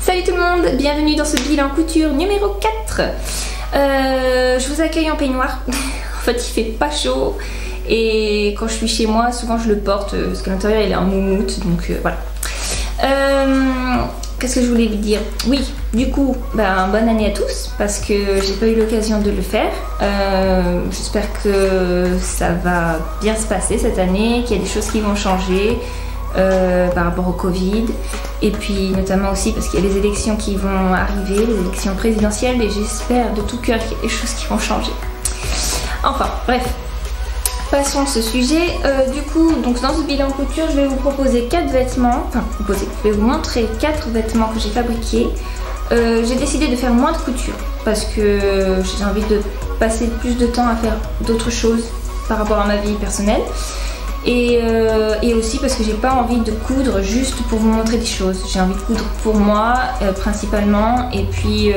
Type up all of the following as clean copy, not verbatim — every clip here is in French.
Salut tout le monde, bienvenue dans ce bilan couture numéro 4. Je vous accueille en peignoir. En fait il fait pas chaud et quand je suis chez moi souvent je le porte parce qu'à l'intérieur il est en moumoute, donc voilà. Qu'est-ce que je voulais vous dire? Oui, du coup, bonne année à tous parce que j'ai pas eu l'occasion de le faire. J'espère que ça va bien se passer cette année, qu'il y a des choses qui vont changer par rapport au Covid. Et puis notamment aussi parce qu'il y a les élections qui vont arriver, les élections présidentielles, et j'espère de tout cœur qu'il y a des choses qui vont changer. Enfin, bref. Passons à ce sujet. Du coup, donc dans ce bilan couture, je vais vous proposer 4 vêtements. Enfin, je vais vous montrer 4 vêtements que j'ai fabriqués. J'ai décidé de faire moins de couture parce que j'ai envie de passer plus de temps à faire d'autres choses par rapport à ma vie personnelle. Et aussi parce que j'ai pas envie de coudre juste pour vous montrer des choses. J'ai envie de coudre pour moi principalement. Et puis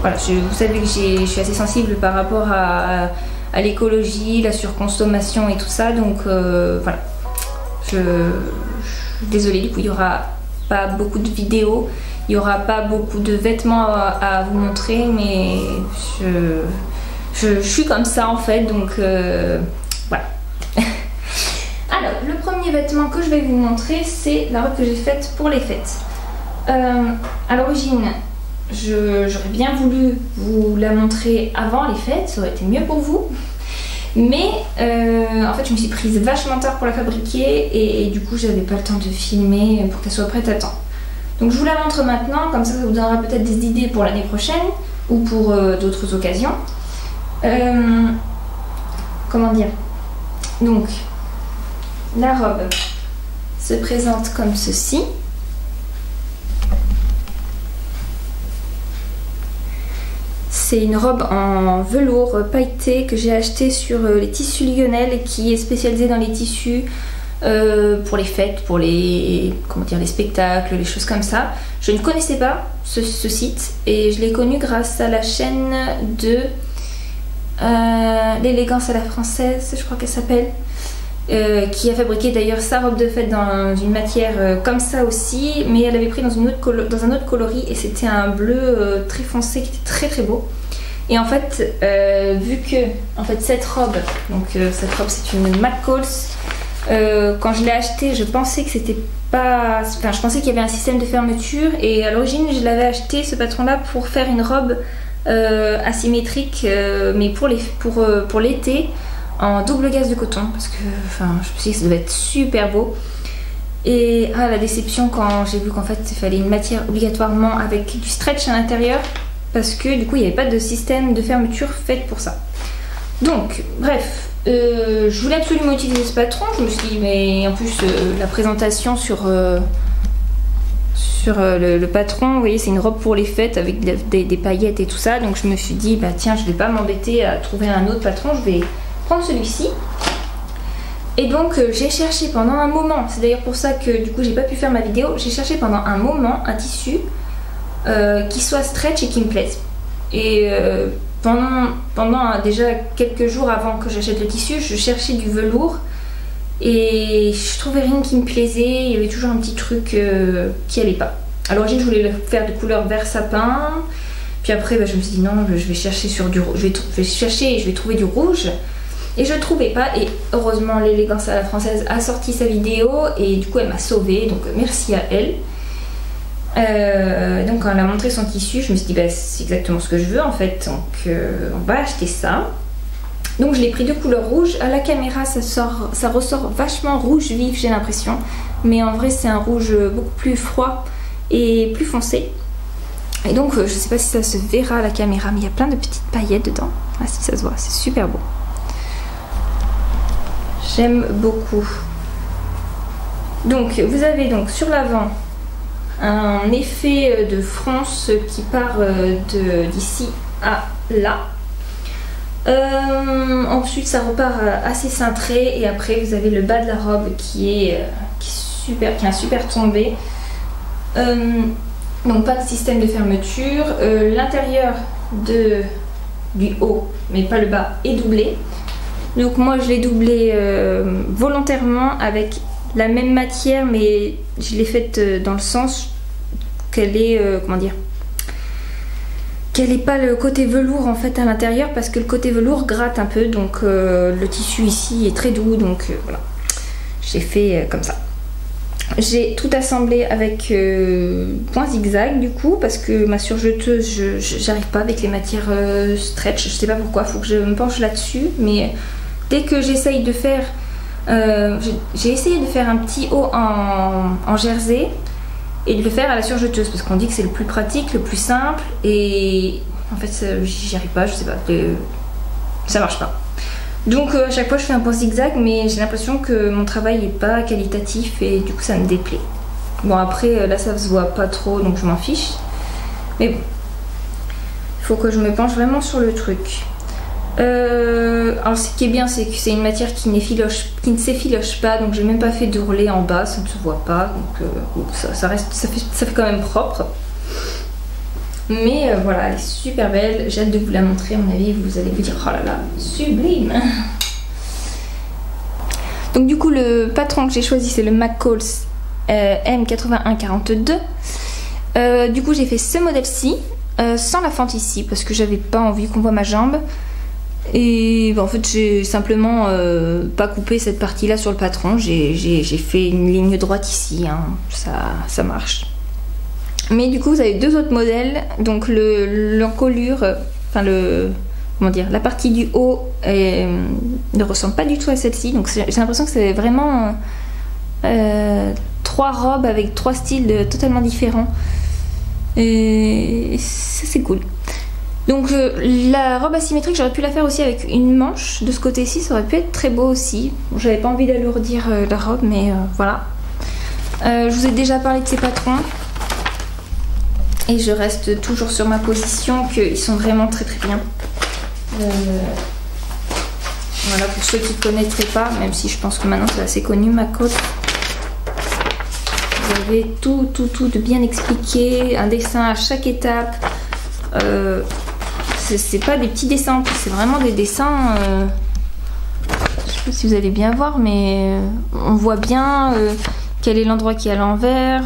voilà, vous savez que je suis assez sensible par rapport à l'écologie, la surconsommation et tout ça, donc voilà, désolée, du coup il n'y aura pas beaucoup de vidéos, il n'y aura pas beaucoup de vêtements à vous montrer, mais je suis comme ça en fait, donc voilà. Alors, le premier vêtement que je vais vous montrer, c'est la robe que j'ai faite pour les fêtes. À l'origine, j'aurais bien voulu vous la montrer avant les fêtes, ça aurait été mieux pour vous. Mais en fait je me suis prise vachement tard pour la fabriquer et du coup j'avais pas le temps de filmer pour qu'elle soit prête à temps. Donc je vous la montre maintenant, comme ça vous donnera peut-être des idées pour l'année prochaine ou pour d'autres occasions. Comment dire? Donc la robe se présente comme ceci. C'est une robe en velours pailleté que j'ai acheté sur les tissus Lionel, qui est spécialisé dans les tissus pour les fêtes, pour les spectacles, les choses comme ça. Je ne connaissais pas ce site et je l'ai connu grâce à la chaîne de l'élégance à la française, je crois qu'elle s'appelle. Qui a fabriqué d'ailleurs sa robe de fête dans une matière comme ça aussi, mais elle avait pris dans un autre coloris et c'était un bleu très foncé qui était très très beau. Et en fait, vu que cette robe, c'est une McCalls, quand je l'ai achetée, je pensais que c'était pas, je pensais qu'il y avait un système de fermeture, et à l'origine je l'avais acheté ce patron là pour faire une robe asymétrique, mais pour l'été, en double gaze de coton, parce que je me suis dit que ça devait être super beau. Et la déception quand j'ai vu qu'en fait il fallait une matière obligatoirement avec du stretch à l'intérieur, parce que du coup il n'y avait pas de système de fermeture fait pour ça. Donc bref, je voulais absolument utiliser ce patron. Je me suis dit, mais en plus la présentation sur le patron, vous voyez, c'est une robe pour les fêtes avec des paillettes et tout ça, donc je me suis dit tiens, je vais pas m'embêter à trouver un autre patron, je vais prendre celui-ci. Et donc j'ai cherché pendant un moment, c'est d'ailleurs pour ça que du coup j'ai pas pu faire ma vidéo, j'ai cherché pendant un moment un tissu qui soit stretch et qui me plaise. Et pendant déjà quelques jours avant que j'achète le tissu, je cherchais du velours et je trouvais rien qui me plaisait, il y avait toujours un petit truc qui allait pas. À l'origine je voulais le faire de couleur vert sapin, puis après je me suis dit non, je vais chercher sur du rouge, je vais chercher et je vais trouver du rouge. Et je ne trouvais pas, et heureusement l'élégance à la française a sorti sa vidéo et du coup elle m'a sauvée, donc merci à elle. Donc quand elle a montré son tissu, je me suis dit c'est exactement ce que je veux en fait, donc on va acheter ça. Donc je l'ai pris de couleur rouge. À la caméra ça ressort vachement rouge vif, j'ai l'impression, mais en vrai c'est un rouge beaucoup plus froid et plus foncé. Et donc je sais pas si ça se verra à la caméra, mais il y a plein de petites paillettes dedans. Ah si, ça se voit, c'est super beau. J'aime beaucoup. Donc vous avez donc sur l'avant un effet de fronce qui part d'ici à là. Ensuite ça repart assez cintré, et après vous avez le bas de la robe qui a un super tombé. Donc pas de système de fermeture. L'intérieur du haut, mais pas le bas, est doublé. Donc moi je l'ai doublé volontairement avec la même matière, mais je l'ai faite dans le sens qu'elle est, comment dire, qu'elle n'ait pas le côté velours en fait à l'intérieur, parce que le côté velours gratte un peu, donc le tissu ici est très doux, donc voilà, j'ai fait comme ça. J'ai tout assemblé avec point zigzag du coup, parce que ma surjeteuse, j'arrive pas avec les matières stretch, je sais pas pourquoi, faut que je me penche là-dessus, mais dès que j'essaye de faire, j'ai essayé de faire un petit haut en jersey et de le faire à la surjeteuse, parce qu'on dit que c'est le plus pratique, le plus simple, et en fait j'y arrive pas, je sais pas, ça marche pas. Donc à chaque fois je fais un point zigzag, mais j'ai l'impression que mon travail n'est pas qualitatif et du coup ça me déplaît. Bon après là ça se voit pas trop donc je m'en fiche. Mais bon, il faut que je me penche vraiment sur le truc. Alors ce qui est bien c'est que c'est une matière qui ne s'effiloche pas, donc j'ai même pas fait d'ourlet en bas, ça ne se voit pas, donc ça fait quand même propre. Mais voilà, elle est super belle, j'ai hâte de vous la montrer, à mon avis vous allez vous dire oh là là, sublime. Donc du coup le patron que j'ai choisi c'est le McCall M8142. Du coup j'ai fait ce modèle-ci, sans la fente ici, parce que j'avais pas envie qu'on voit ma jambe. Et en fait j'ai simplement pas coupé cette partie là sur le patron, j'ai fait une ligne droite ici, hein. Ça marche. Mais du coup vous avez deux autres modèles, donc l'encolure, enfin comment dire, la partie du haut ne ressemble pas du tout à celle-ci, donc j'ai l'impression que c'est vraiment trois robes avec trois styles totalement différents, et ça c'est cool. Donc la robe asymétrique j'aurais pu la faire aussi avec une manche de ce côté-ci, ça aurait pu être très beau aussi. Bon, j'avais pas envie d'alourdir la robe, mais voilà. Je vous ai déjà parlé de ces patrons. Et je reste toujours sur ma position qu'ils sont vraiment très très bien. Voilà, pour ceux qui ne connaîtraient pas, même si je pense que maintenant c'est assez connu, McCall. Vous avez tout de bien expliqué, un dessin à chaque étape. C'est pas des petits dessins, c'est vraiment des dessins... je sais pas si vous allez bien voir, mais on voit bien quel est l'endroit qui est à l'envers.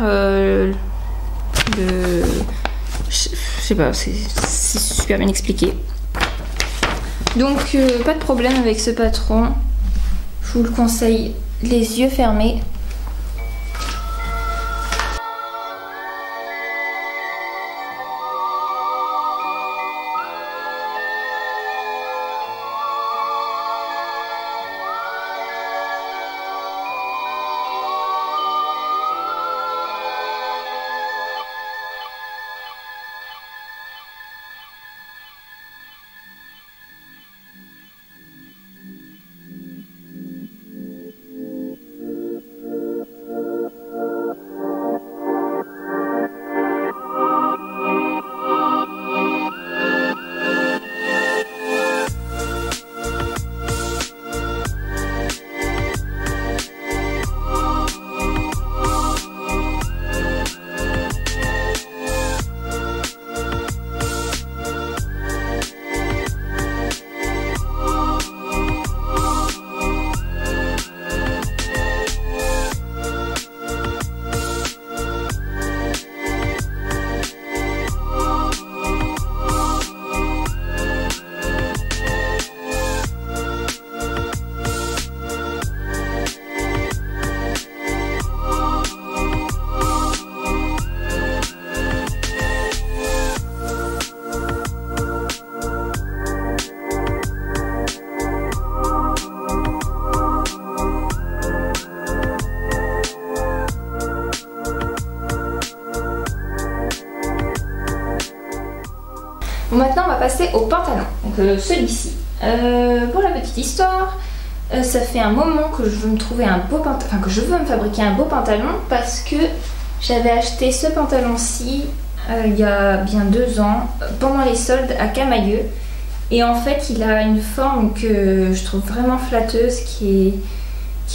Je sais pas, c'est super bien expliqué. Donc pas de problème avec ce patron, je vous le conseille les yeux fermés. Bon, maintenant on va passer au pantalon, donc celui-ci. Pour la petite histoire, ça fait un moment que je veux me trouver un beau pantalon, enfin que je veux me fabriquer un beau pantalon, parce que j'avais acheté ce pantalon-ci il y a bien 2 ans, pendant les soldes à Camailleux. Et en fait il a une forme que je trouve vraiment flatteuse, qui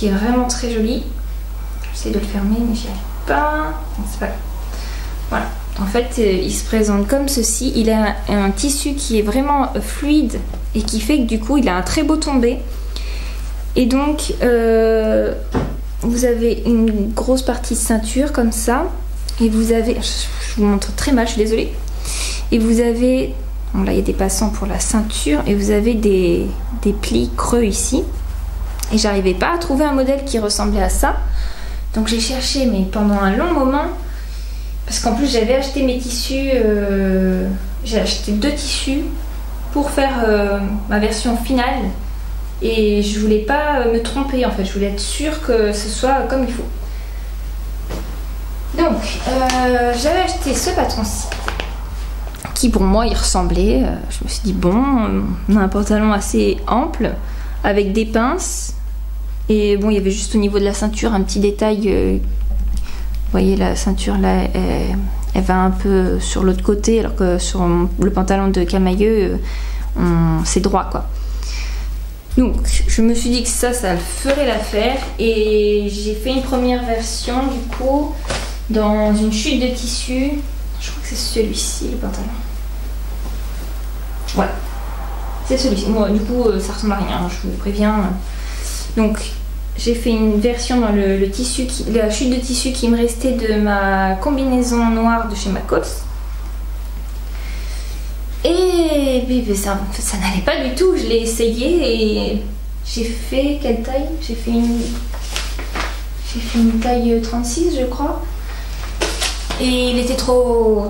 est vraiment très jolie. J'essaie de le fermer mais j'y arrive pas, c'est pas grave. Voilà. En fait, il se présente comme ceci. Il a un tissu qui est vraiment fluide et qui fait que du coup, il a un très beau tombé. Et donc, vous avez une grosse partie de ceinture comme ça. Et vous avez, je vous montre très mal, je suis désolée. Et vous avez, bon là il y a des passants pour la ceinture, et vous avez des plis creux ici. Et j'arrivais pas à trouver un modèle qui ressemblait à ça. Donc j'ai cherché, mais pendant un long moment, parce qu'en plus j'avais acheté mes tissus, j'ai acheté 2 tissus pour faire ma version finale. Et je voulais pas me tromper en fait, je voulais être sûre que ce soit comme il faut. Donc j'avais acheté ce patron-ci, qui pour moi il ressemblait. Je me suis dit bon, on a un pantalon assez ample, avec des pinces. Et bon, il y avait juste au niveau de la ceinture un petit détail. Vous voyez la ceinture là, elle va un peu sur l'autre côté, alors que sur le pantalon de Camailleux, c'est droit quoi. Donc je me suis dit que ça le ferait l'affaire. Et j'ai fait une première version du coup dans une chute de tissu. Je crois que c'est celui-ci le pantalon. Voilà, c'est celui-ci. Bon, du coup ça ressemble à rien, je vous préviens. Donc j'ai fait une version dans le tissu, la chute de tissu qui me restait de ma combinaison noire de chez Macots. Et puis ça n'allait pas du tout, je l'ai essayé et j'ai fait quelle taille? J'ai fait une taille 36 je crois. Et il était trop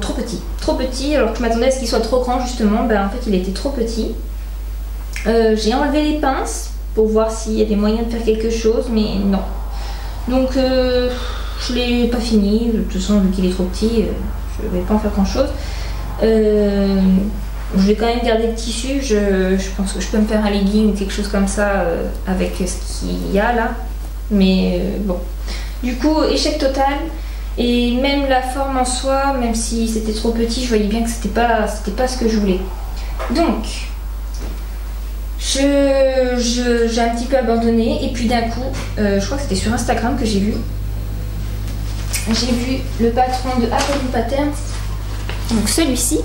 petit, alors que je m'attendais à ce qu'il soit trop grand justement. Ben en fait il était trop petit. J'ai enlevé les pinces pour voir s'il y avait moyen de faire quelque chose, mais non. Donc je l'ai pas fini, de toute façon vu qu'il est trop petit, je vais pas en faire grand chose. Je vais quand même garder le tissu, je pense que je peux me faire un legging ou quelque chose comme ça avec ce qu'il y a là. Mais bon, du coup échec total. Et même la forme en soi, même si c'était trop petit, je voyais bien que c'était pas ce que je voulais. Donc j'ai un petit peu abandonné et puis d'un coup, je crois que c'était sur Instagram que j'ai vu le patron de Apple Patterns, donc celui-ci,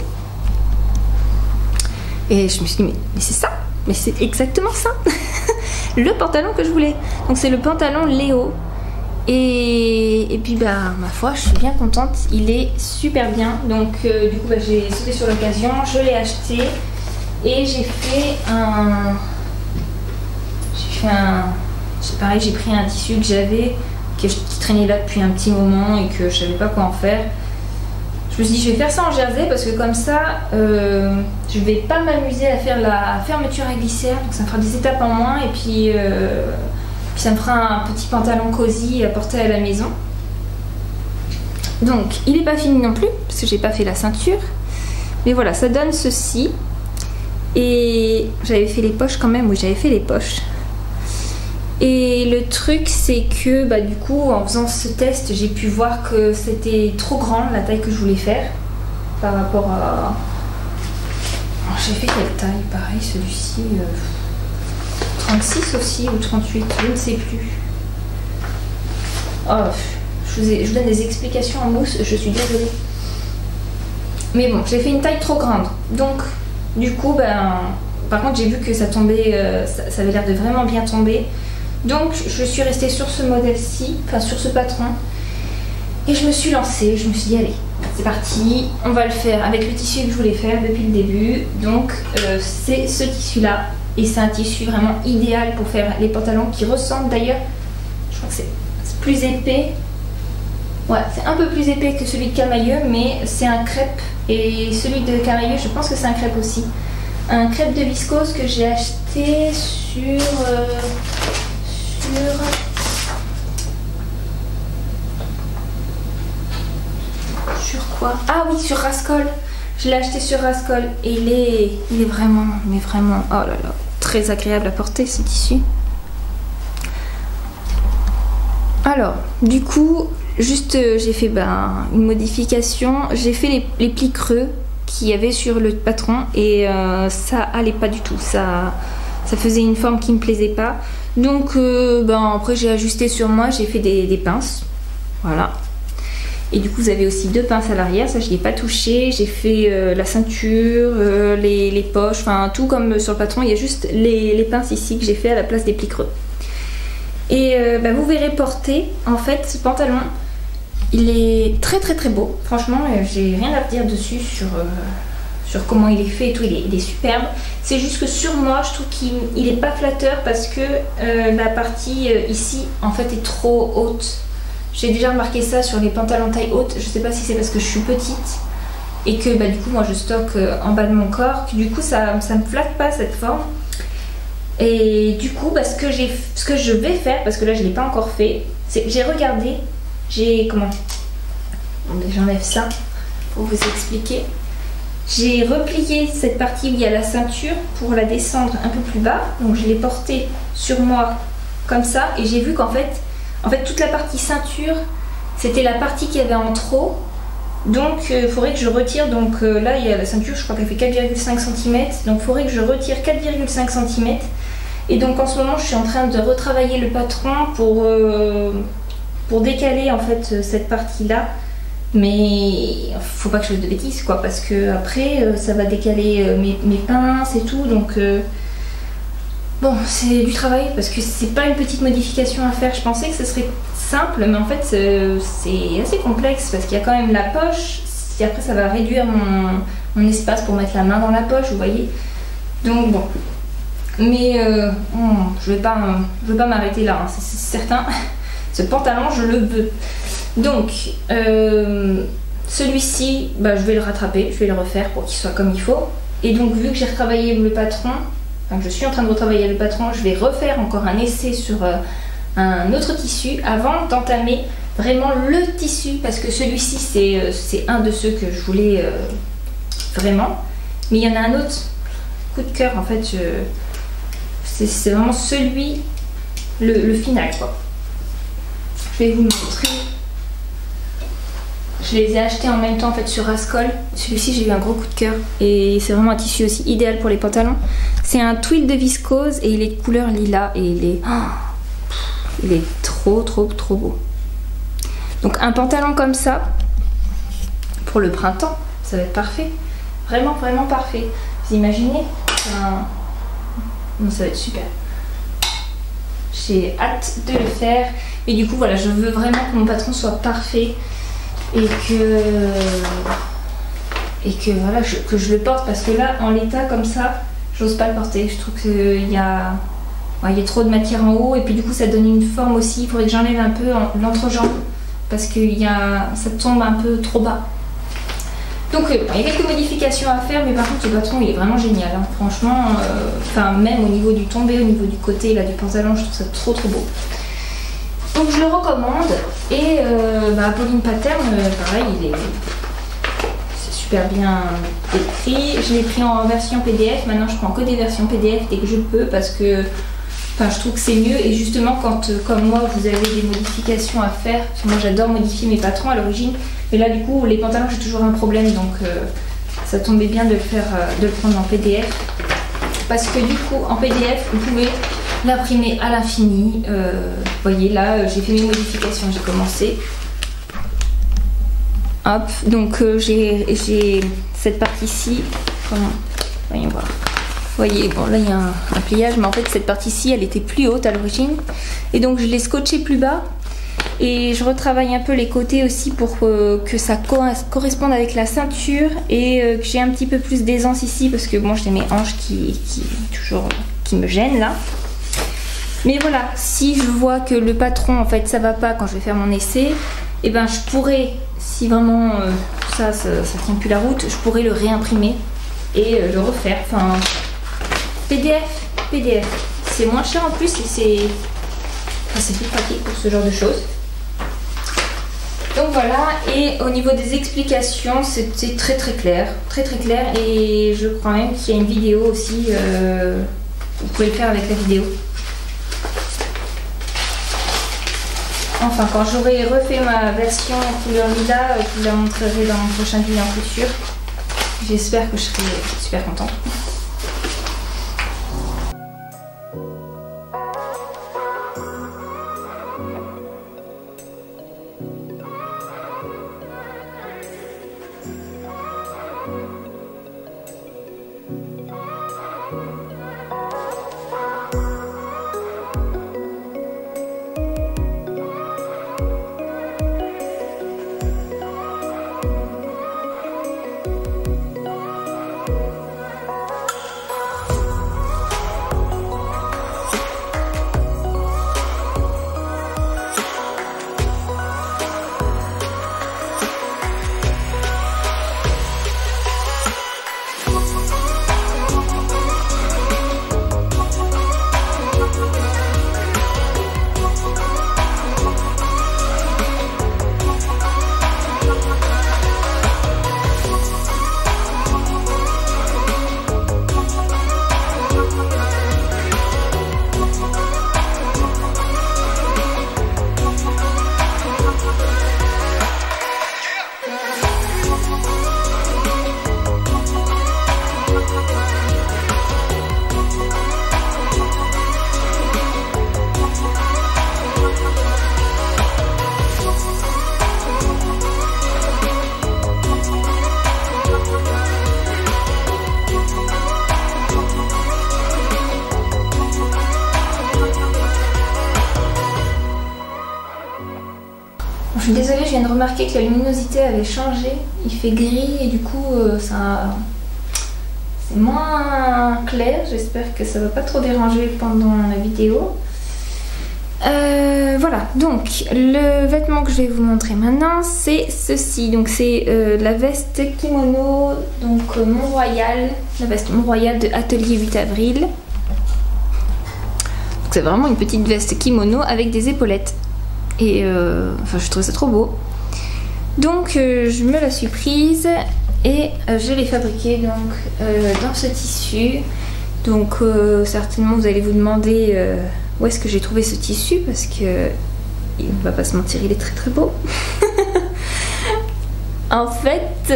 et je me suis dit mais c'est ça, mais c'est exactement ça le pantalon que je voulais. Donc c'est le pantalon Léo et puis bah ma foi je suis bien contente, il est super bien. Donc du coup bah, j'ai sauté sur l'occasion, je l'ai acheté. Et j'ai fait c'est pareil, j'ai pris un tissu que j'avais, qui traînait là depuis un petit moment et que je savais pas quoi en faire. Je me suis dit je vais faire ça en jersey parce que comme ça je vais pas m'amuser à faire la fermeture à glissière, donc ça me fera des étapes en moins et puis ça me fera un petit pantalon cosy à porter à la maison. Donc il est pas fini non plus parce que j'ai pas fait la ceinture, mais voilà, ça donne ceci. Et j'avais fait les poches quand même, oui j'avais fait les poches. Et le truc c'est que bah, du coup en faisant ce test j'ai pu voir que c'était trop grand la taille que je voulais faire par rapport à... J'ai fait quelle taille? Pareil celui-ci 36 aussi ou 38, je ne sais plus. Oh, je vous donne des explications en mousse, je suis désolée. Mais bon, j'ai fait une taille trop grande, donc du coup, ben, par contre j'ai vu que ça tombait, ça avait l'air de vraiment bien tomber. Donc je suis restée sur ce modèle-ci, enfin sur ce patron. Et je me suis lancée, je me suis dit allez, c'est parti, on va le faire avec le tissu que je voulais faire depuis le début. Donc c'est ce tissu-là. Et c'est un tissu vraiment idéal pour faire les pantalons qui ressemblent d'ailleurs, je crois que c'est plus épais. Ouais, c'est un peu plus épais que celui de Camailleux, mais c'est un crêpe. Et celui de Camailleux, je pense que c'est un crêpe aussi. Un crêpe de viscose que j'ai acheté sur quoi? Ah oui, sur Rascol. Je l'ai acheté sur Rascol et il est vraiment, mais vraiment, oh là là, très agréable à porter ce tissu. Alors, du coup, juste j'ai fait une modification. J'ai fait les plis creux qu'il y avait sur le patron et ça allait pas du tout. Ça faisait une forme qui me plaisait pas. Donc, après j'ai ajusté sur moi. J'ai fait des pinces. Voilà. Et du coup, vous avez aussi 2 pinces à l'arrière. Ça, je n'y ai pas touché. J'ai fait la ceinture, les poches, enfin tout comme sur le patron. Il y a juste les pinces ici que j'ai fait à la place des plis creux. Et vous verrez porter en fait ce pantalon Il est très très très beau. Franchement, j'ai rien à dire dessus sur comment il est fait et tout. Il est superbe. C'est juste que sur moi, je trouve qu'il est pas flatteur parce que la partie ici, en fait, est trop haute. J'ai déjà remarqué ça sur les pantalons taille haute. Je sais pas si c'est parce que je suis petite et que du coup, moi, je stocke en bas de mon corps. Que, du coup, ça me flatte pas cette forme. Et du coup, ce que je vais faire, parce que là, je l'ai pas encore fait, c'est que j'ai regardé. J'enlève ça pour vous expliquer. J'ai replié cette partie où il y a la ceinture pour la descendre un peu plus bas. Donc je l'ai portée sur moi comme ça et j'ai vu qu'en fait toute la partie ceinture, c'était la partie qu'il y avait en trop. Donc il faudrait que je retire. Donc là il y a la ceinture, je crois qu'elle fait 4,5 cm. Donc il faudrait que je retire 4,5 cm. Et donc en ce moment je suis en train de retravailler le patron pour décaler en fait cette partie là. Mais faut pas que je fasse de bêtises quoi, parce que après ça va décaler mes pinces et tout, donc bon, c'est du travail parce que c'est pas une petite modification à faire. Je pensais que ce serait simple, mais en fait c'est assez complexe parce qu'il y a quand même la poche. Et après ça va réduire mon espace pour mettre la main dans la poche, vous voyez. Donc bon, mais je vais pas m'arrêter là, hein, c'est certain. Ce pantalon je le veux. Donc celui-ci, je vais le rattraper, je vais le refaire pour qu'il soit comme il faut. Et donc vu que j'ai retravaillé le patron, enfin que je suis en train de retravailler le patron, je vais refaire encore un essai sur un autre tissu avant d'entamer vraiment le tissu, parce que celui-ci c'est un de ceux que je voulais vraiment. Mais il y en a un autre coup de cœur en fait, c'est vraiment celui, le final quoi. Je vais vous le montrer. Je les ai achetés en même temps en fait sur Rascol. Celui-ci j'ai eu un gros coup de cœur et c'est vraiment un tissu aussi idéal pour les pantalons. C'est un twill de viscose et il est de couleur lilas et il est trop beau. Donc un pantalon comme ça pour le printemps, ça va être parfait. Vraiment parfait. Vous imaginez ça va être super. J'ai hâte de le faire et du coup voilà, je veux vraiment que mon patron soit parfait. Et que voilà, que je le porte, parce que là en l'état comme ça j'ose pas le porter. Je trouve qu'il y a trop de matière en haut et puis du coup ça donne une forme aussi. Il faudrait que j'enlève un peu l'entrejambe parce que ça tombe un peu trop bas. Donc il y a quelques modifications à faire, mais par contre ce patron il est vraiment génial hein. Franchement, même au niveau du tombé, au niveau du côté là du pantalon, je trouve ça trop beau. Donc je le recommande et Pauline Pattern, pareil, c'est super bien écrit. Je l'ai pris en version PDF, maintenant je prends que des versions PDF dès que je peux parce que je trouve que c'est mieux. Et justement quand, comme moi, vous avez des modifications à faire, parce que moi j'adore modifier mes patrons à l'origine, mais là du coup les pantalons j'ai toujours un problème, donc ça tombait bien de le prendre en PDF. Parce que du coup en PDF vous pouvez l'imprimer à l'infini. Vous voyez là j'ai fait mes modifications, j'ai commencé. Hop, donc j'ai cette partie-ci. Voyons voir. Vous voyez, bon là il y a un pliage, mais en fait cette partie-ci elle était plus haute à l'origine. Et donc je l'ai scotché plus bas. Et je retravaille un peu les côtés aussi pour que ça corresponde avec la ceinture. Et que j'ai un petit peu plus d'aisance ici parce que bon j'ai mes hanches qui me gênent là. Mais voilà, si je vois que le patron en fait ça va pas quand je vais faire mon essai, et ben je pourrais, si vraiment ça tient plus la route, je pourrais le réimprimer et le refaire. Enfin, PDF, c'est moins cher en plus et c'est plus pratique pour ce genre de choses. Donc voilà, et au niveau des explications, c'était très clair, très clair, et je crois même qu'il y a une vidéo aussi, vous pouvez le faire avec la vidéo. Enfin, quand j'aurai refait ma version couleur lilas, je vous la montrerai dans mon prochain bilan couture. J'espère que je serai super contente. Je suis désolée, je viens de remarquer que la luminosité avait changé. Il fait gris et du coup c'est moins clair. J'espère que ça va pas trop déranger pendant la vidéo. Voilà, donc le vêtement que je vais vous montrer maintenant, c'est ceci. Donc c'est la veste kimono, donc Mont-Royal, la veste Mont-Royal de Atelier 8 avril. C'est vraiment une petite veste kimono avec des épaulettes. Et enfin, je trouve ça trop beau. Donc je me la suis prise et je l'ai fabriquée donc dans ce tissu. Donc certainement vous allez vous demander où est-ce que j'ai trouvé ce tissu, parce que il ne va pas se mentir, il est très très beau. En fait,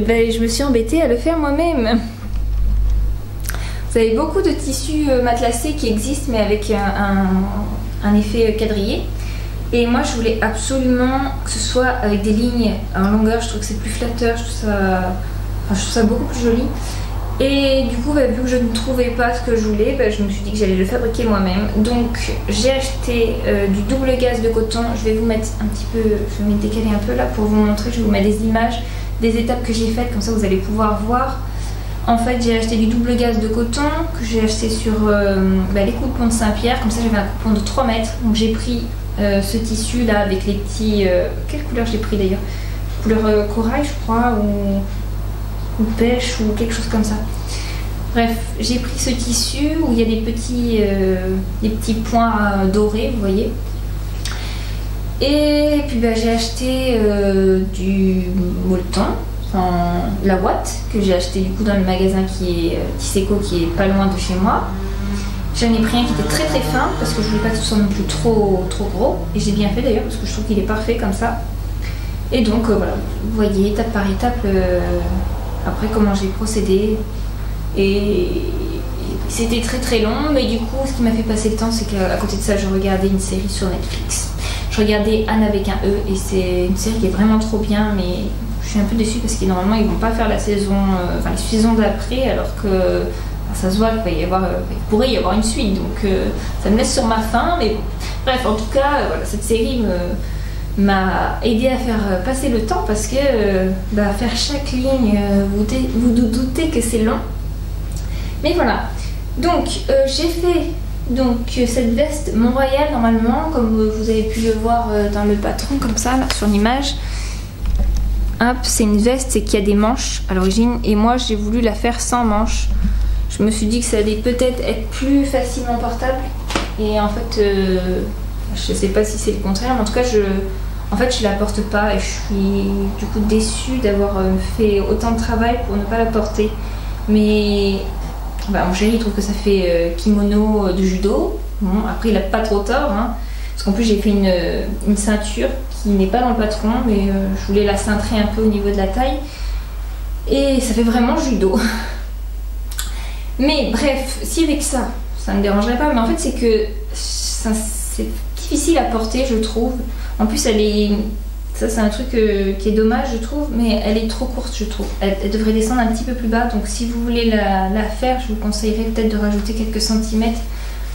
ben, je me suis embêtée à le faire moi-même. Vous avez beaucoup de tissus matelassés qui existent, mais avec un effet quadrillé. Et moi je voulais absolument que ce soit avec des lignes en longueur. Je trouve que c'est plus flatteur, je trouve ça beaucoup plus joli. Et du coup, bah, vu que je ne trouvais pas ce que je voulais, bah, je me suis dit que j'allais le fabriquer moi-même. Donc j'ai acheté du double gaze de coton. Je vais vous mettre un petit peu, je vais me décaler un peu là pour vous montrer. Je vais vous mettre des images, des étapes que j'ai faites, comme ça vous allez pouvoir voir. En fait, j'ai acheté du double gaze de coton que j'ai acheté sur les coupons de Saint-Pierre. Comme ça j'avais un coupon de 3 mètres. Donc j'ai pris ce tissu là avec les petits... quelle couleur j'ai pris d'ailleurs? Couleur corail je crois, ou pêche ou quelque chose comme ça. Bref, j'ai pris ce tissu où il y a des petits points dorés, vous voyez. Et puis bah, j'ai acheté du molleton, enfin la ouate, que j'ai acheté du coup dans le magasin qui est Tisseco, qui est pas loin de chez moi. J'en ai pris un qui était très très fin parce que je voulais pas que ce soit non plus trop gros. Et j'ai bien fait d'ailleurs parce que je trouve qu'il est parfait comme ça. Et donc voilà, vous voyez étape par étape après comment j'ai procédé. Et c'était très très long, mais du coup ce qui m'a fait passer le temps, c'est qu'à côté de ça je regardais une série sur Netflix. Je regardais Anne avec un E et c'est une série qui est vraiment trop bien, mais je suis un peu déçue parce que normalement ils vont pas faire la saison, les saisons d'après, alors que ça se voit qu'il pourrait y avoir une suite, donc ça me laisse sur ma faim. Mais bon. Bref, en tout cas, voilà, cette série m'a aidé à faire passer le temps parce que faire chaque ligne, vous doutez que c'est long. Mais voilà, donc j'ai fait cette veste Mont-Royal normalement, comme vous avez pu le voir dans le patron comme ça, là, sur l'image. Hop, c'est une veste qui a des manches à l'origine et moi j'ai voulu la faire sans manches. Je me suis dit que ça allait peut-être être plus facilement portable et en fait je sais pas si c'est le contraire, mais en tout cas je la porte pas et je suis du coup déçue d'avoir fait autant de travail pour ne pas la porter. Mais mon chéri trouve que ça fait kimono de judo. Bon, après il a pas trop tort, hein, parce qu'en plus j'ai fait une ceinture qui n'est pas dans le patron, mais je voulais la cintrer un peu au niveau de la taille et ça fait vraiment judo. Mais bref, si avec ça ne me dérangerait pas, mais en fait c'est que c'est difficile à porter, je trouve. En plus ça c'est un truc qui est dommage, je trouve, mais elle est trop courte, je trouve. Elle devrait descendre un petit peu plus bas, donc si vous voulez la faire, je vous conseillerais peut-être de rajouter quelques centimètres,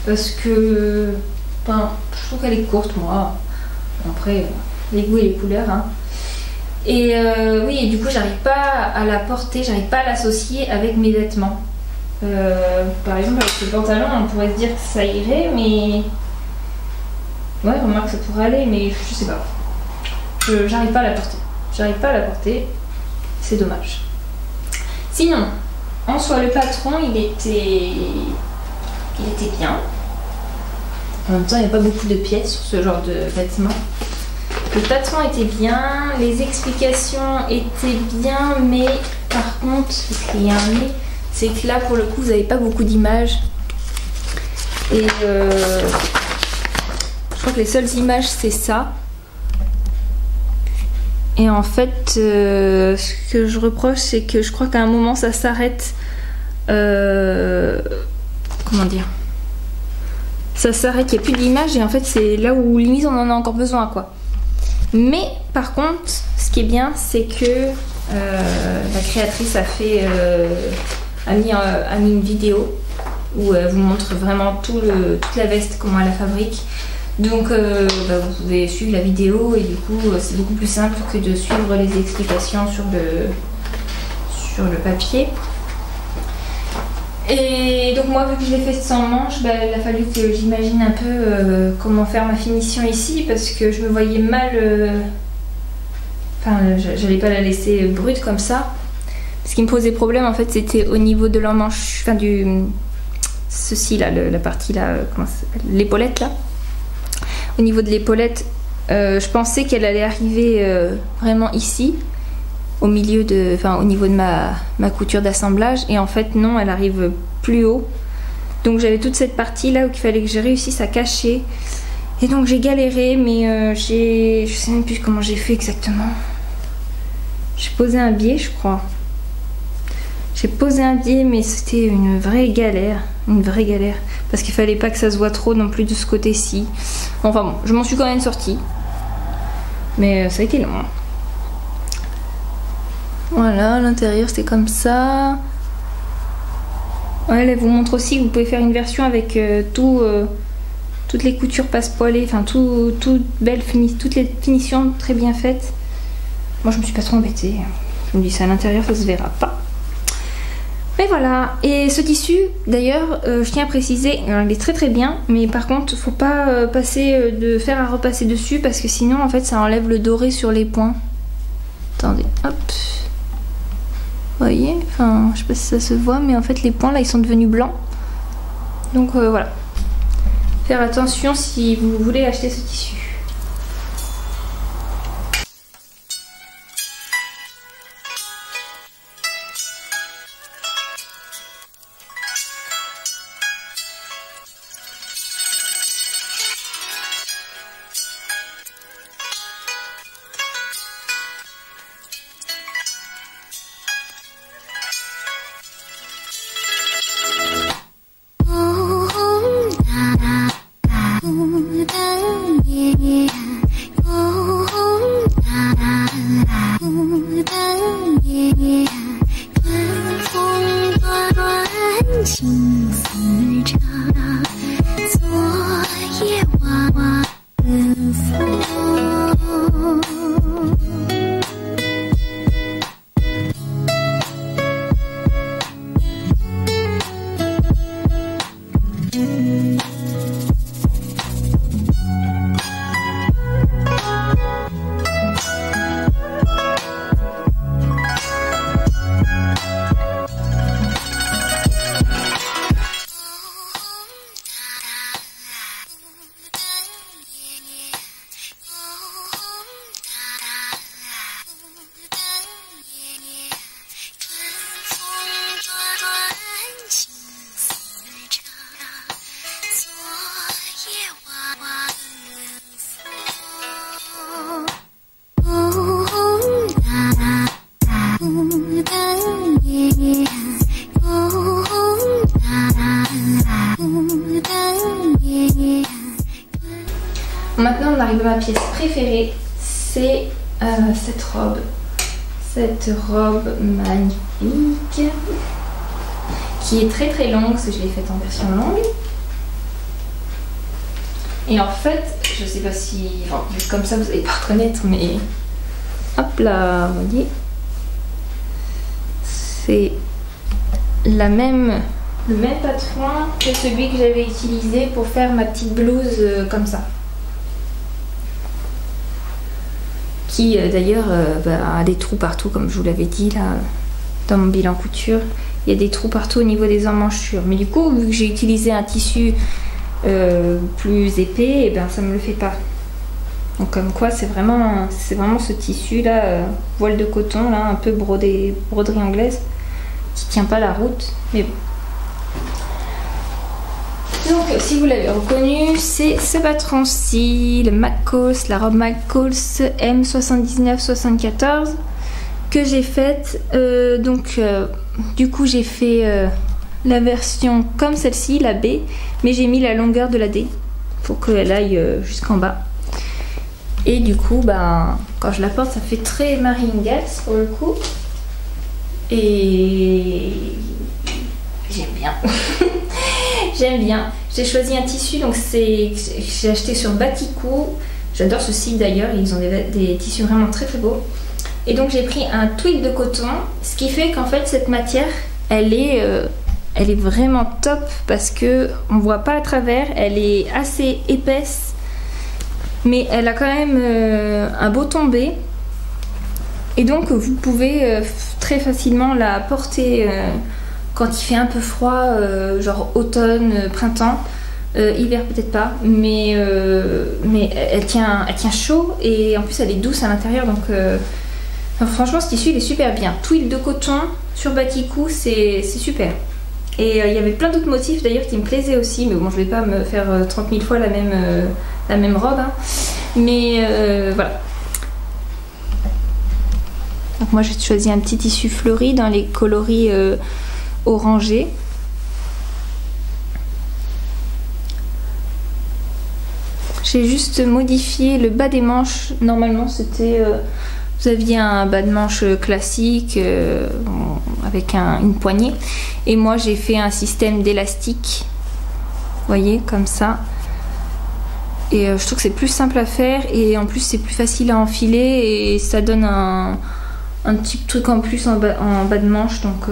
parce que je trouve qu'elle est courte, moi. Après, les goûts et les couleurs, hein. Et oui, et du coup j'arrive pas à la porter, j'arrive pas à l'associer avec mes vêtements. Par exemple avec ce pantalon on pourrait se dire que ça irait, mais ouais, remarque, ça pourrait aller, mais je sais pas, j'arrive pas à la porter, c'est dommage. Sinon en soi le patron il était bien. En même temps il n'y a pas beaucoup de pièces sur ce genre de vêtements. Le patron était bien, les explications étaient bien, mais par contre il y a un mais, c'est que là pour le coup vous n'avez pas beaucoup d'images et je crois que les seules images c'est ça. Et en fait ce que je reproche c'est que je crois qu'à un moment ça s'arrête, comment dire, ça s'arrête, il n'y a plus d'image et en fait c'est là où limite on en a encore besoin quoi. Mais par contre ce qui est bien c'est que la créatrice a mis une vidéo où elle vous montre vraiment toute la veste, comment elle la fabrique. Donc vous pouvez suivre la vidéo et du coup c'est beaucoup plus simple que de suivre les explications sur le papier. Et donc moi vu que je l'ai fait sans manche, il a fallu que j'imagine un peu comment faire ma finition ici parce que je me voyais mal, enfin j'allais pas la laisser brute comme ça. Ce qui me posait problème en fait c'était au niveau de l'emmanche, enfin ceci là, la partie là, comment ça s'appelle, l'épaulette là. Au niveau de l'épaulette, je pensais qu'elle allait arriver vraiment ici. Au milieu au niveau de ma couture d'assemblage et en fait non, elle arrive plus haut, donc j'avais toute cette partie là où il fallait que je réussisse à cacher et donc j'ai galéré, mais je sais même plus comment j'ai fait exactement. J'ai posé un biais je crois, mais c'était une vraie galère, parce qu'il fallait pas que ça se voit trop non plus de ce côté-ci. Enfin bon, je m'en suis quand même sortie, mais ça a été long. Voilà, l'intérieur c'était comme ça. Ouais, elle vous montre aussi que vous pouvez faire une version avec toutes les coutures passe-poilées, enfin toutes les finitions très bien faites. Moi je me suis pas trop embêtée. Je me dis ça à l'intérieur, ça se verra pas. Mais voilà, et ce tissu d'ailleurs, je tiens à préciser, il est très très bien, mais par contre faut pas passer de fer à repasser dessus parce que sinon en fait ça enlève le doré sur les points. Attendez, hop. Vous voyez, enfin je sais pas si ça se voit, mais en fait les points là ils sont devenus blancs, donc voilà, faire attention si vous voulez acheter ce tissu. Maintenant on arrive à ma pièce préférée, c'est cette robe magnifique qui est très très longue, parce que je l'ai faite en version longue. Et en fait, je sais pas si, enfin, juste comme ça vous allez pas reconnaître, mais hop là, vous voyez, c'est le même patron que celui que j'avais utilisé pour faire ma petite blouse comme ça. Qui d'ailleurs a des trous partout, comme je vous l'avais dit là dans mon bilan couture. Il y a des trous partout au niveau des emmanchures. Mais du coup, vu que j'ai utilisé un tissu plus épais, et ben ça me le fait pas. Donc comme quoi c'est vraiment ce tissu là, voile de coton là, un peu broderie anglaise, qui tient pas la route. Mais bon. Donc si vous l'avez reconnu, c'est ce patron-ci, le McCalls, la robe McCalls M79-74 que j'ai faite. Du coup j'ai fait la version comme celle-ci, la B, mais j'ai mis la longueur de la D pour qu'elle aille jusqu'en bas. Et du coup, quand je la porte, ça fait très martingale pour le coup. Et j'aime bien. j'aime bien. J'ai choisi un tissu, donc j'ai acheté sur Batikou. J'adore ce site d'ailleurs, ils ont des tissus vraiment très très beaux. Et donc j'ai pris un tweed de coton, ce qui fait qu'en fait cette matière, elle est vraiment top parce que on voit pas à travers, elle est assez épaisse, mais elle a quand même un beau tombé. Et donc vous pouvez très facilement la porter quand il fait un peu froid, genre automne, printemps. Hiver peut-être pas, mais elle tient chaud et en plus elle est douce à l'intérieur, donc franchement ce tissu il est super bien. Tweed de coton sur Batikou, c'est super. Et il y avait plein d'autres motifs d'ailleurs qui me plaisaient aussi, mais bon je vais pas me faire 30 000 fois la même robe, hein. Mais voilà. Donc moi j'ai choisi un petit tissu fleuri dans les coloris orangés. J'ai juste modifié le bas des manches. Normalement c'était vous aviez un bas de manche classique avec une poignée, et moi j'ai fait un système d'élastique, vous voyez, comme ça. Et je trouve que c'est plus simple à faire et en plus c'est plus facile à enfiler et ça donne un petit truc en plus en bas de manche, donc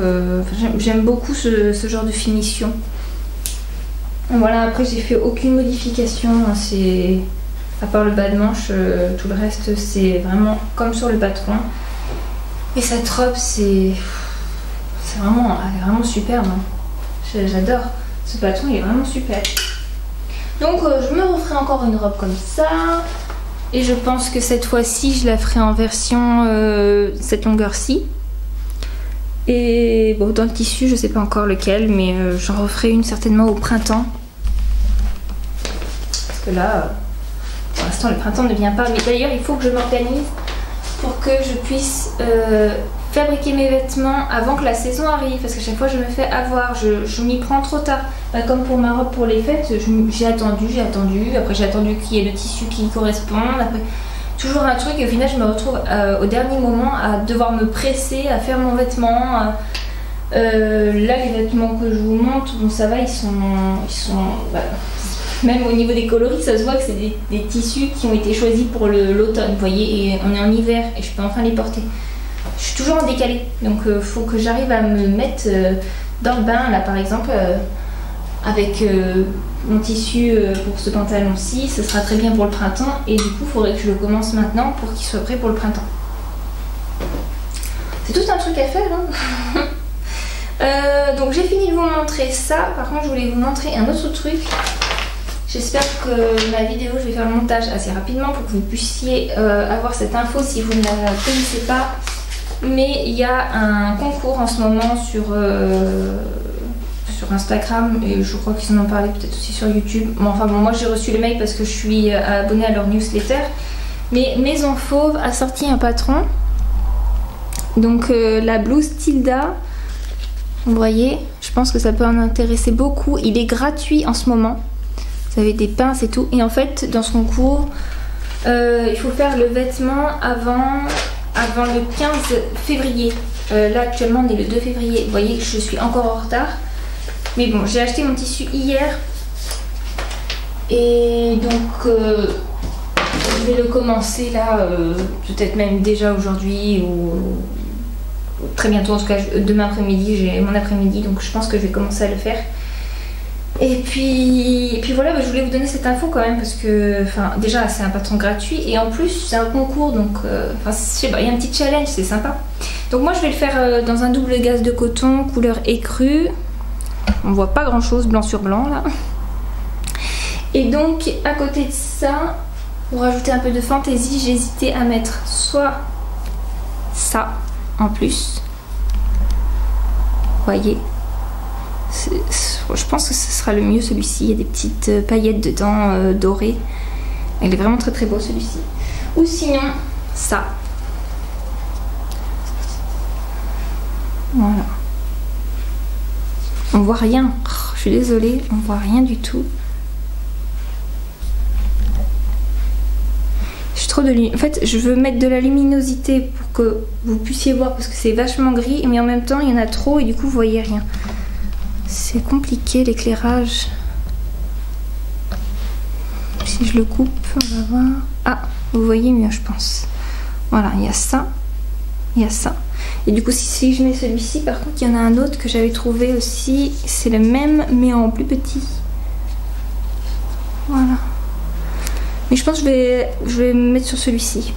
j'aime beaucoup ce genre de finition. Voilà, après j'ai fait aucune modification, c'est à part le bas de manche, tout le reste c'est vraiment comme sur le patron. Et cette robe c'est vraiment, elle est vraiment superbe, hein. J'adore ce patron, il est vraiment super. Donc je me referai encore une robe comme ça, et je pense que cette fois-ci je la ferai en version cette longueur-ci. Et bon, dans le tissu je sais pas encore lequel, mais j'en referai une certainement au printemps. Parce que là, pour l'instant le printemps ne vient pas. Mais d'ailleurs il faut que je m'organise pour que je puisse fabriquer mes vêtements avant que la saison arrive. Parce qu'à chaque fois je me fais avoir, je m'y prends trop tard. Comme pour ma robe pour les fêtes, j'ai attendu, après j'ai attendu qu'il y ait le tissu qui corresponde, après toujours un truc, et au final je me retrouve au dernier moment à devoir me presser, à faire mon vêtement. Là les vêtements que je vous montre, bon ça va, ils sont même au niveau des coloris ça se voit que c'est des tissus qui ont été choisis pour l'automne, vous voyez, et on est en hiver et je peux enfin les porter. Je suis toujours en décalé, donc faut que j'arrive à me mettre dans le bain là par exemple. Avec mon tissu pour ce pantalon-ci, ce sera très bien pour le printemps, et du coup il faudrait que je le commence maintenant pour qu'il soit prêt pour le printemps. C'est tout un truc à faire, hein. Donc j'ai fini de vous montrer ça. Par contre je voulais vous montrer un autre truc. J'espère que ma vidéo, je vais faire le montage assez rapidement pour que vous puissiez avoir cette info si vous ne la connaissez pas. Mais il y a un concours en ce moment sur Instagram, et je crois qu'ils en ont parlé peut-être aussi sur YouTube. Bon, enfin bon, moi j'ai reçu le mail parce que je suis abonnée à leur newsletter. Mais Maison Fauve a sorti un patron, donc la blouse Tilda, vous voyez, je pense que ça peut en intéresser beaucoup. Il est gratuit en ce moment, vous avez des pinces et tout, et en fait dans ce concours il faut faire le vêtement avant le 15 février. Là actuellement on est le 2 février, vous voyez que je suis encore en retard. Mais bon, j'ai acheté mon tissu hier et donc je vais le commencer là, peut-être même déjà aujourd'hui ou très bientôt, en tout cas demain après-midi, j'ai mon après-midi, donc je pense que je vais commencer à le faire. Et puis voilà, je voulais vous donner cette info quand même parce que déjà c'est un patron gratuit et en plus c'est un concours, donc je sais pas, il y a un petit challenge, c'est sympa. Donc moi je vais le faire dans un double gaze de coton couleur écrue. On voit pas grand chose blanc sur blanc là. Et donc à côté de ça, pour rajouter un peu de fantaisie, j'ai hésité à mettre soit ça en plus, vous voyez, je pense que ce sera le mieux celui-ci. Il y a des petites paillettes dedans dorées. Il est vraiment très très beau celui-ci. Ou sinon ça. Voilà. On voit rien. Oh, je suis désolée, on voit rien du tout. J'ai trop de lumière. En fait, je veux mettre de la luminosité pour que vous puissiez voir parce que c'est vachement gris, mais en même temps il y en a trop et du coup vous voyez rien. C'est compliqué l'éclairage. Si je le coupe, on va voir. Ah, vous voyez mieux, je pense. Voilà, il y a ça. Il y a ça. Et du coup, si je mets celui-ci, par contre, il y en a un autre que j'avais trouvé aussi. C'est le même, mais en plus petit. Voilà. Mais je pense que je vais me mettre sur celui-ci.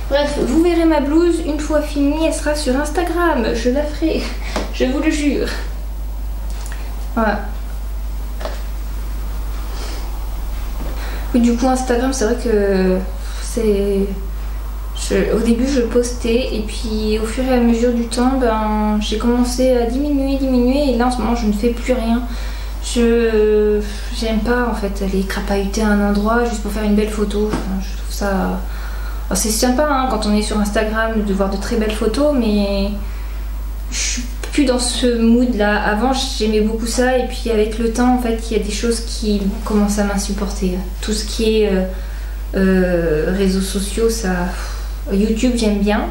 Bref, vous verrez ma blouse. Une fois finie, elle sera sur Instagram. Je la ferai. Je vous le jure. Voilà. Oui, du coup, Instagram, c'est vrai que c'est... Au début, je postais et puis au fur et à mesure du temps, ben, j'ai commencé à diminuer et là, en ce moment, je ne fais plus rien. J'aime pas, en fait, aller crapahuter à un endroit juste pour faire une belle photo. Enfin, je trouve ça... Alors, c'est sympa, hein, quand on est sur Instagram, de voir de très belles photos, mais je suis plus dans ce mood là. Avant, j'aimais beaucoup ça et puis avec le temps, en fait, il y a des choses qui commencent à m'insupporter. Tout ce qui est réseaux sociaux, ça... YouTube, j'aime bien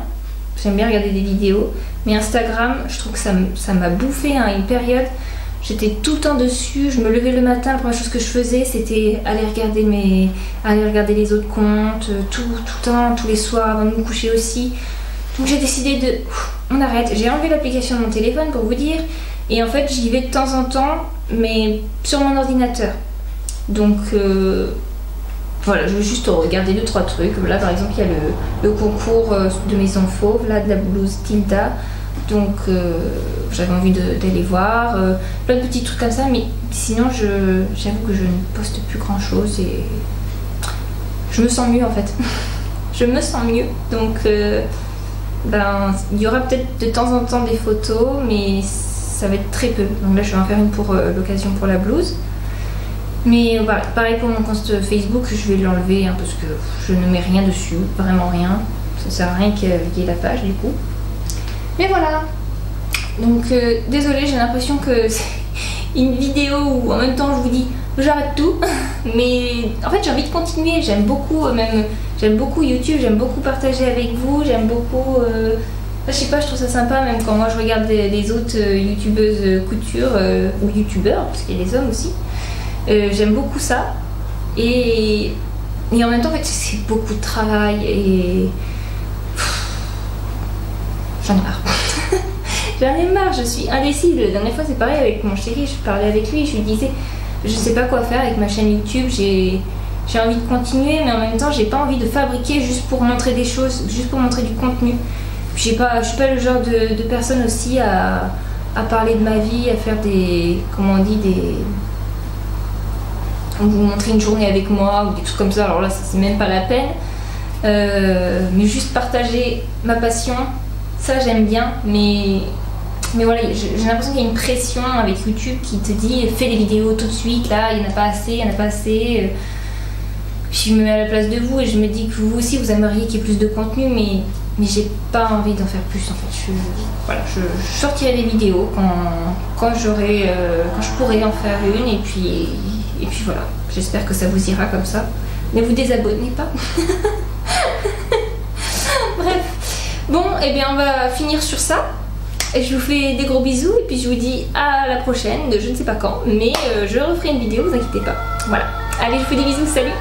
regarder des vidéos, mais Instagram, je trouve que ça m'a bouffé à une période. J'étais tout le temps dessus, je me levais le matin, la première chose que je faisais, c'était aller regarder les autres comptes, tout le temps, tous les soirs, avant de me coucher aussi. Donc j'ai décidé de... On arrête. J'ai enlevé l'application de mon téléphone pour vous dire, et en fait j'y vais de temps en temps, mais sur mon ordinateur. Donc... voilà, je vais juste regarder 2-3 trucs. Là par exemple il y a le concours de Maison Fauve, là de la blouse Tilda. Donc j'avais envie d'aller voir. Plein de petits trucs comme ça, mais sinon j'avoue que je ne poste plus grand chose et je me sens mieux en fait. Je me sens mieux. Donc ben, il y aura peut-être de temps en temps des photos, mais ça va être très peu. Donc là je vais en faire une pour l'occasion pour la blouse. Mais voilà, pareil pour mon compte Facebook, je vais l'enlever hein, parce que je ne mets rien dessus, vraiment rien. Ça sert à rien qu'il y ait la page du coup. Mais voilà. Donc désolée, j'ai l'impression que c'est une vidéo où en même temps je vous dis j'arrête tout. Mais en fait j'ai envie de continuer, j'aime beaucoup YouTube, j'aime beaucoup partager avec vous, j'aime beaucoup... je sais pas, je trouve ça sympa même quand moi je regarde les autres youtubeuses couture ou youtubeurs, parce qu'il y a des hommes aussi. J'aime beaucoup ça et en même temps en fait c'est beaucoup de travail et j'en ai marre. J'en ai marre, je suis indécise. La dernière fois c'est pareil avec mon chéri, je parlais avec lui, je lui disais je sais pas quoi faire avec ma chaîne YouTube, j'ai envie de continuer mais en même temps j'ai pas envie de fabriquer juste pour montrer des choses, juste pour montrer du contenu. Je suis pas le genre de personne aussi à parler de ma vie, à faire des, comment on dit, vous montrer une journée avec moi ou des trucs comme ça, alors là c'est même pas la peine, mais juste partager ma passion, ça j'aime bien, mais voilà, j'ai l'impression qu'il y a une pression avec YouTube qui te dit fais des vidéos tout de suite, là il n'y en a pas assez, puis je me mets à la place de vous et je me dis que vous aussi vous aimeriez qu'il y ait plus de contenu, mais j'ai pas envie d'en faire plus en fait. Voilà, je sortirai des vidéos quand je pourrai en faire une et puis voilà, j'espère que ça vous ira comme ça. Ne vous désabonnez pas. Bref, bon, et bien on va finir sur ça. Et je vous fais des gros bisous et puis je vous dis à la prochaine, je ne sais pas quand, mais je referai une vidéo, vous inquiétez pas. Voilà, allez, je vous fais des bisous, salut.